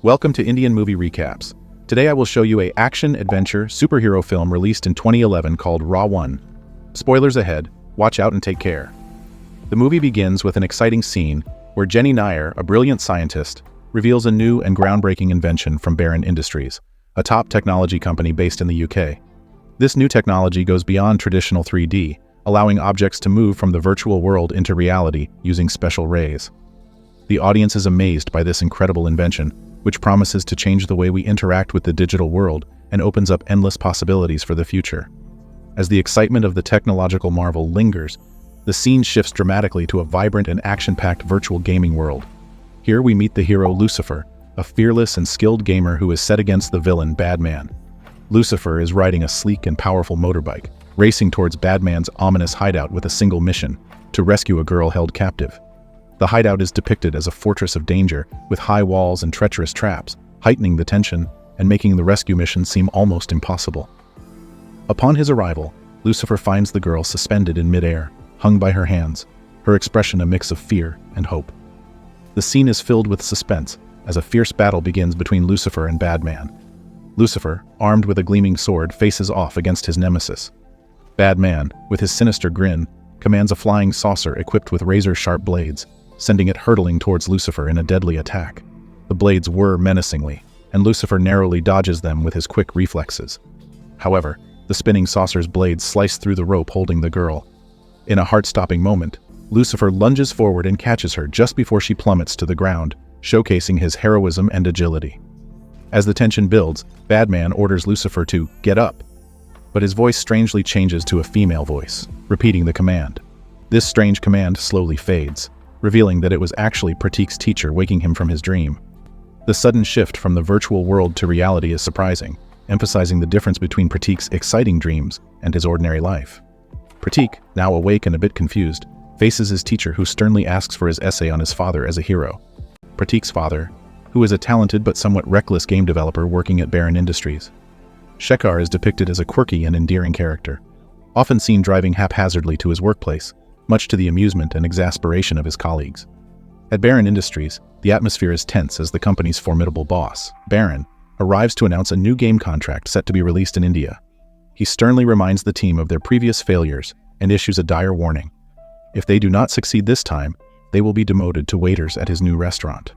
Welcome to Indian Movie Recaps. Today I will show you a action-adventure superhero film released in 2011 called Ra.One. Spoilers ahead, watch out and take care. The movie begins with an exciting scene where Jenny Nair, a brilliant scientist, reveals a new and groundbreaking invention from Baron Industries, a top technology company based in the UK. This new technology goes beyond traditional 3D, allowing objects to move from the virtual world into reality using special rays. The audience is amazed by this incredible invention, which promises to change the way we interact with the digital world and opens up endless possibilities for the future. As the excitement of the technological marvel lingers, the scene shifts dramatically to a vibrant and action-packed virtual gaming world. Here we meet the hero Lucifer, a fearless and skilled gamer who is set against the villain Badman. Lucifer is riding a sleek and powerful motorbike, racing towards Badman's ominous hideout with a single mission: to rescue a girl held captive. The hideout is depicted as a fortress of danger, with high walls and treacherous traps, heightening the tension and making the rescue mission seem almost impossible. Upon his arrival, Lucifer finds the girl suspended in midair, hung by her hands, her expression a mix of fear and hope. The scene is filled with suspense as a fierce battle begins between Lucifer and Badman. Lucifer, armed with a gleaming sword, faces off against his nemesis. Badman, with his sinister grin, commands a flying saucer equipped with razor-sharp blades, sending it hurtling towards Lucifer in a deadly attack. The blades whir menacingly, and Lucifer narrowly dodges them with his quick reflexes. However, the spinning saucer's blades slice through the rope holding the girl. In a heart-stopping moment, Lucifer lunges forward and catches her just before she plummets to the ground, showcasing his heroism and agility. As the tension builds, Badman orders Lucifer to get up, but his voice strangely changes to a female voice, repeating the command. This strange command slowly fades, revealing that it was actually Prateek's teacher waking him from his dream. The sudden shift from the virtual world to reality is surprising, emphasizing the difference between Prateek's exciting dreams and his ordinary life. Prateek, now awake and a bit confused, faces his teacher who sternly asks for his essay on his father as a hero. Prateek's father, who is a talented but somewhat reckless game developer working at Baron Industries. Shekhar is depicted as a quirky and endearing character, often seen driving haphazardly to his workplace, much to the amusement and exasperation of his colleagues. At Baron Industries, the atmosphere is tense as the company's formidable boss, Baron, arrives to announce a new game contract set to be released in India. He sternly reminds the team of their previous failures and issues a dire warning. If they do not succeed this time, they will be demoted to waiters at his new restaurant.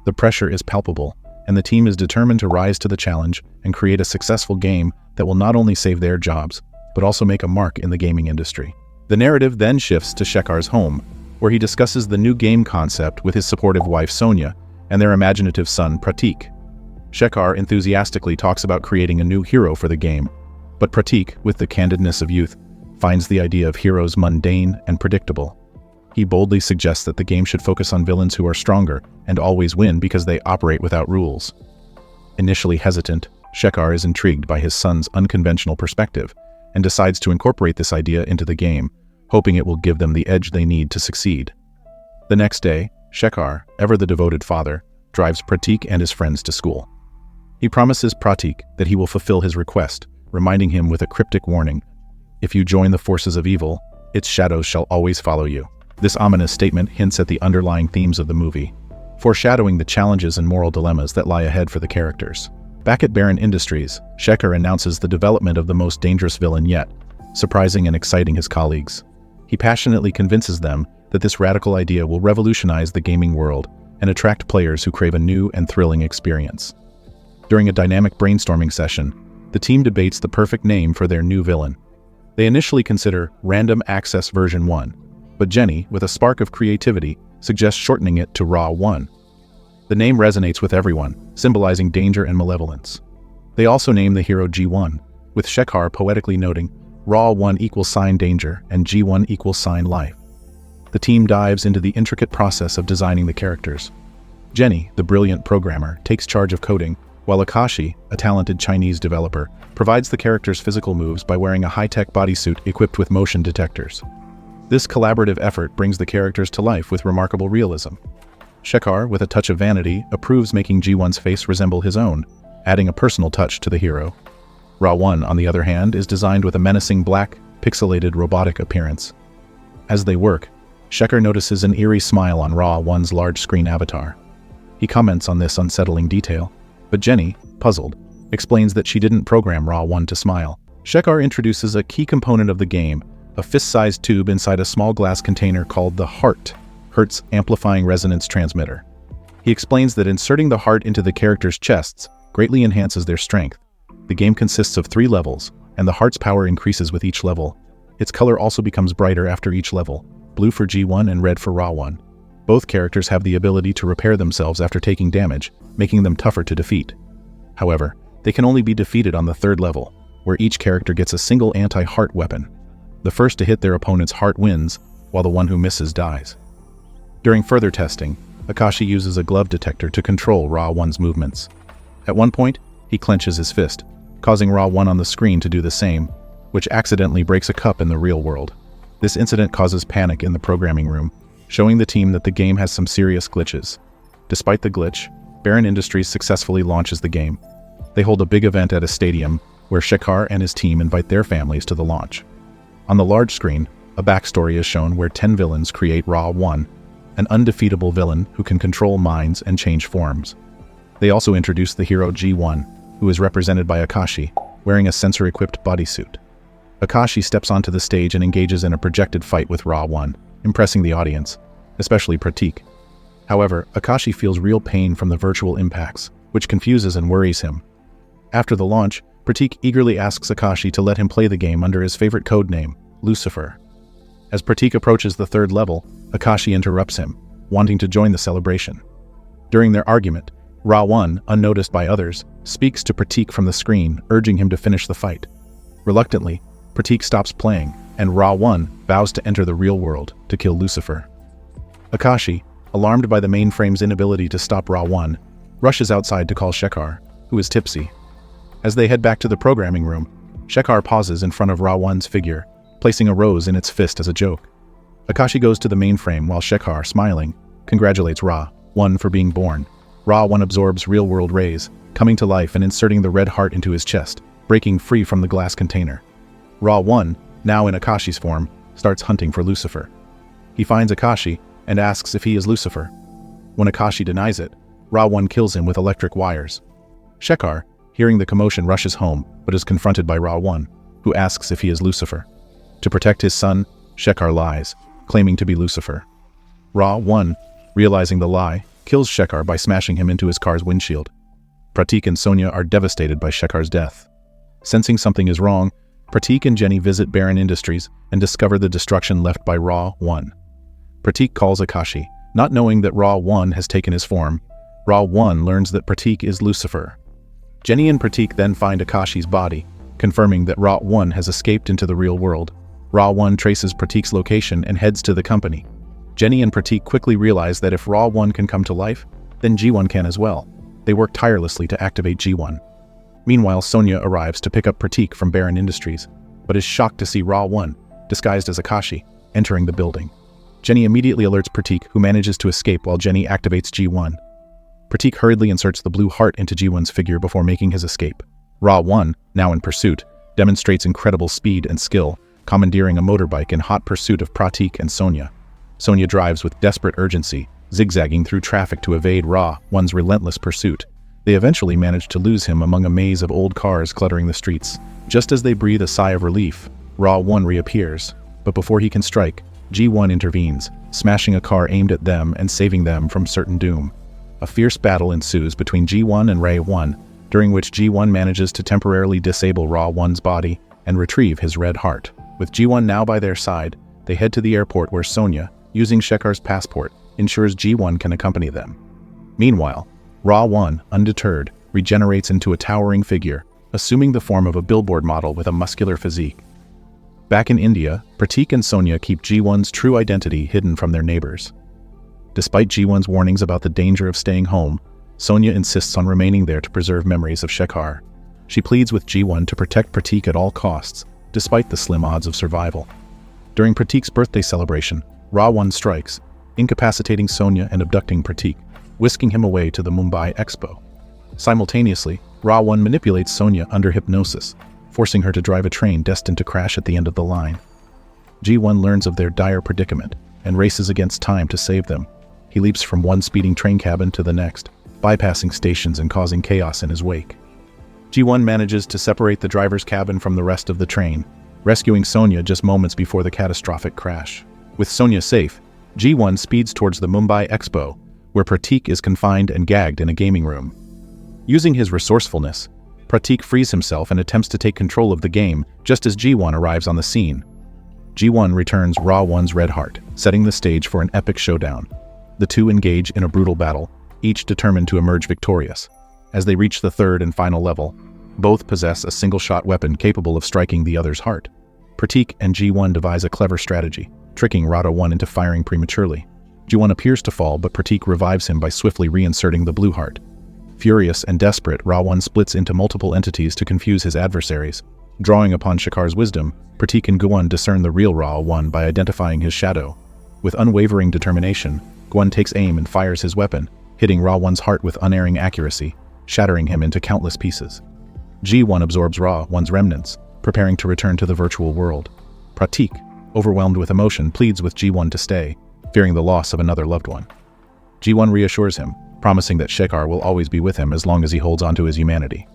The pressure is palpable, and the team is determined to rise to the challenge and create a successful game that will not only save their jobs, but also make a mark in the gaming industry. The narrative then shifts to Shekhar's home, where he discusses the new game concept with his supportive wife Sonia and their imaginative son Prateek. Shekhar enthusiastically talks about creating a new hero for the game, but Prateek, with the candidness of youth, finds the idea of heroes mundane and predictable. He boldly suggests that the game should focus on villains who are stronger and always win because they operate without rules. Initially hesitant, Shekhar is intrigued by his son's unconventional perspective and decides to incorporate this idea into the game, hoping it will give them the edge they need to succeed. The next day, Shekhar, ever the devoted father, drives Prateek and his friends to school. He promises Prateek that he will fulfill his request, reminding him with a cryptic warning: "If you join the forces of evil, its shadows shall always follow you." This ominous statement hints at the underlying themes of the movie, foreshadowing the challenges and moral dilemmas that lie ahead for the characters. Back at Baron Industries, Shekhar announces the development of the most dangerous villain yet, surprising and exciting his colleagues. He passionately convinces them that this radical idea will revolutionize the gaming world and attract players who crave a new and thrilling experience. During a dynamic brainstorming session, the team debates the perfect name for their new villain. They initially consider Random Access Version 1, but Jenny, with a spark of creativity, suggests shortening it to Ra.One. The name resonates with everyone, symbolizing danger and malevolence. They also name the hero G1, with Shekhar poetically noting Ra.One = danger and G1 = life. The team dives into the intricate process of designing the characters. Jenny, the brilliant programmer, takes charge of coding, while Akashi, a talented Chinese developer, provides the characters' physical moves by wearing a high-tech bodysuit equipped with motion detectors. This collaborative effort brings the characters to life with remarkable realism. Shekhar, with a touch of vanity, approves making G1's face resemble his own, adding a personal touch to the hero. Ra.One, on the other hand, is designed with a menacing black, pixelated robotic appearance. As they work, Shekhar notices an eerie smile on Ra.One's large-screen avatar. He comments on this unsettling detail, but Jenny, puzzled, explains that she didn't program Ra.One to smile. Shekhar introduces a key component of the game, a fist-sized tube inside a small glass container called the heart, Hertz amplifying resonance transmitter. He explains that inserting the heart into the characters' chests greatly enhances their strength. The game consists of 3 levels, and the heart's power increases with each level. Its color also becomes brighter after each level, blue for G1 and red for Ra.One. Both characters have the ability to repair themselves after taking damage, making them tougher to defeat. However, they can only be defeated on the 3rd level, where each character gets a single anti-heart weapon. The first to hit their opponent's heart wins, while the one who misses dies. During further testing, Akashi uses a glove detector to control Ra.One's movements. At one point, he clenches his fist, causing Ra.One on the screen to do the same, which accidentally breaks a cup in the real world. This incident causes panic in the programming room, showing the team that the game has some serious glitches. Despite the glitch, Baron Industries successfully launches the game. They hold a big event at a stadium, where Shekhar and his team invite their families to the launch. On the large screen, a backstory is shown where 10 villains create Ra.One, an undefeatable villain who can control minds and change forms. They also introduce the hero G1, who is represented by Akashi, wearing a sensor-equipped bodysuit. Akashi steps onto the stage and engages in a projected fight with Ra.One, impressing the audience, especially Prateek. However, Akashi feels real pain from the virtual impacts, which confuses and worries him. After the launch, Prateek eagerly asks Akashi to let him play the game under his favorite codename, Lucifer. As Prateek approaches the 3rd level, Akashi interrupts him, wanting to join the celebration. During their argument, Ra.One, unnoticed by others, speaks to Prateek from the screen, urging him to finish the fight. Reluctantly, Prateek stops playing, and Ra.One vows to enter the real world to kill Lucifer. Akashi, alarmed by the mainframe's inability to stop Ra.One, rushes outside to call Shekhar, who is tipsy. As they head back to the programming room, Shekhar pauses in front of Ra.One's figure, placing a rose in its fist as a joke. Akashi goes to the mainframe while Shekhar, smiling, congratulates Ra.One for being born. Ra.One absorbs real-world rays, coming to life and inserting the red heart into his chest, breaking free from the glass container. Ra.One, now in Akashi's form, starts hunting for Lucifer. He finds Akashi and asks if he is Lucifer. When Akashi denies it, Ra.One kills him with electric wires. Shekhar, hearing the commotion, rushes home, but is confronted by Ra.One, who asks if he is Lucifer. To protect his son, Shekhar lies, claiming to be Lucifer. Ra.One, realizing the lie, kills Shekhar by smashing him into his car's windshield. Prateek and Sonia are devastated by Shekhar's death. Sensing something is wrong, Prateek and Jenny visit Baron Industries and discover the destruction left by Ra.One. Prateek calls Akashi, not knowing that Ra.One has taken his form. Ra.One learns that Prateek is Lucifer. Jenny and Prateek then find Akashi's body, confirming that Ra.One has escaped into the real world. Ra.One traces Prateek's location and heads to the company. Jenny and Prateek quickly realize that if Ra.One can come to life, then G1 can as well. They work tirelessly to activate G1. Meanwhile, Sonia arrives to pick up Prateek from Baron Industries, but is shocked to see Ra.One, disguised as Akashi, entering the building. Jenny immediately alerts Prateek, who manages to escape while Jenny activates G1. Prateek hurriedly inserts the blue heart into G1's figure before making his escape. Ra.One, now in pursuit, demonstrates incredible speed and skill, commandeering a motorbike in hot pursuit of Prateek and Sonia. Sonia drives with desperate urgency, zigzagging through traffic to evade Ra.One's relentless pursuit. They eventually manage to lose him among a maze of old cars cluttering the streets. Just as they breathe a sigh of relief, Ra.One reappears, but before he can strike, G1 intervenes, smashing a car aimed at them and saving them from certain doom. A fierce battle ensues between G1 and Ra.One, during which G1 manages to temporarily disable Ra.One's body and retrieve his red heart. With G1 now by their side, they head to the airport where Sonia, using Shekhar's passport, ensures G1 can accompany them. Meanwhile, Ra.One, undeterred, regenerates into a towering figure, assuming the form of a billboard model with a muscular physique. Back in India, Prateek and Sonia keep G1's true identity hidden from their neighbors. Despite G1's warnings about the danger of staying home, Sonia insists on remaining there to preserve memories of Shekhar. She pleads with G1 to protect Prateek at all costs, despite the slim odds of survival. During Prateek's birthday celebration, Ra.One strikes, incapacitating Sonia and abducting Prateek, whisking him away to the Mumbai Expo. Simultaneously, Ra.One manipulates Sonia under hypnosis, forcing her to drive a train destined to crash at the end of the line. G1 learns of their dire predicament and races against time to save them. He leaps from one speeding train cabin to the next, bypassing stations and causing chaos in his wake. G1 manages to separate the driver's cabin from the rest of the train, rescuing Sonia just moments before the catastrophic crash. With Sonia safe, G1 speeds towards the Mumbai Expo, where Prateek is confined and gagged in a gaming room. Using his resourcefulness, Prateek frees himself and attempts to take control of the game just as G1 arrives on the scene. G1 returns Ra.One's red heart, setting the stage for an epic showdown. The two engage in a brutal battle, each determined to emerge victorious. As they reach the third and final level, both possess a single-shot weapon capable of striking the other's heart. Prateek and G1 devise a clever strategy, tricking Ra.One into firing prematurely. G1 appears to fall, but Prateek revives him by swiftly reinserting the blue heart. Furious and desperate, Ra.One splits into multiple entities to confuse his adversaries. Drawing upon Shekhar's wisdom, Prateek and G1 discern the real Ra.One by identifying his shadow. With unwavering determination, G1 takes aim and fires his weapon, hitting Ra.One's heart with unerring accuracy, shattering him into countless pieces. G1 absorbs Ra.One's remnants, preparing to return to the virtual world. Prateek, overwhelmed with emotion, pleads with G1 to stay, fearing the loss of another loved one. G1 reassures him, promising that Shekhar will always be with him as long as he holds onto his humanity.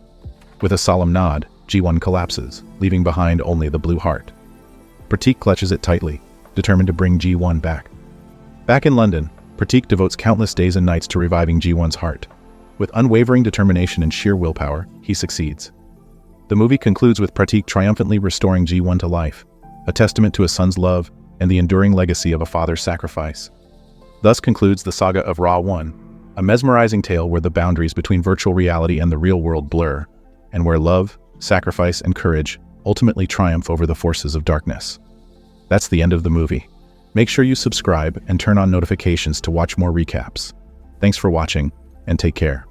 With a solemn nod, G1 collapses, leaving behind only the blue heart. Prateek clutches it tightly, determined to bring G1 back. Back in London, Prateek devotes countless days and nights to reviving G1's heart. With unwavering determination and sheer willpower, he succeeds. The movie concludes with Prateek triumphantly restoring G1 to life, a testament to a son's love and the enduring legacy of a father's sacrifice. Thus concludes the saga of Ra.One, a mesmerizing tale where the boundaries between virtual reality and the real world blur, and where love, sacrifice, and courage ultimately triumph over the forces of darkness. That's the end of the movie. Make sure you subscribe and turn on notifications to watch more recaps. Thanks for watching, and take care.